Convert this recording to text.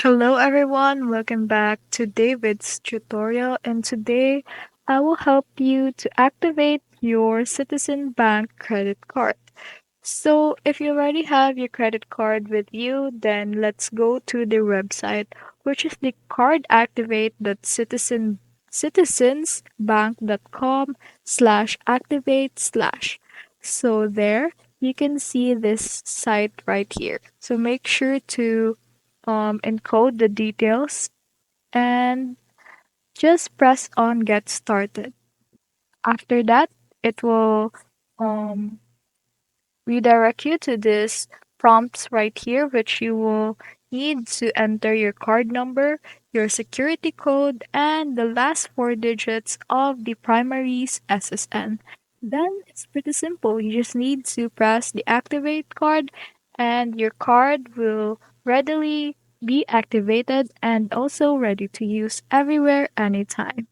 Hello everyone, welcome back to David's tutorial, and today I will help you to activate your Citizen Bank credit card. So if you already have your credit card with you, then let's go to the website, which is the citizensbank.com/activate/. So there you can see this site right here. So make sure to encode the details and just press on get started. After that, it will um, redirect you to this prompts right here, which you will need to enter your card number, your security code, and the last four digits of the primary's SSN. Then it's pretty simple. You just need to press the activate card, and your card will readily be activated and also ready to use everywhere anytime.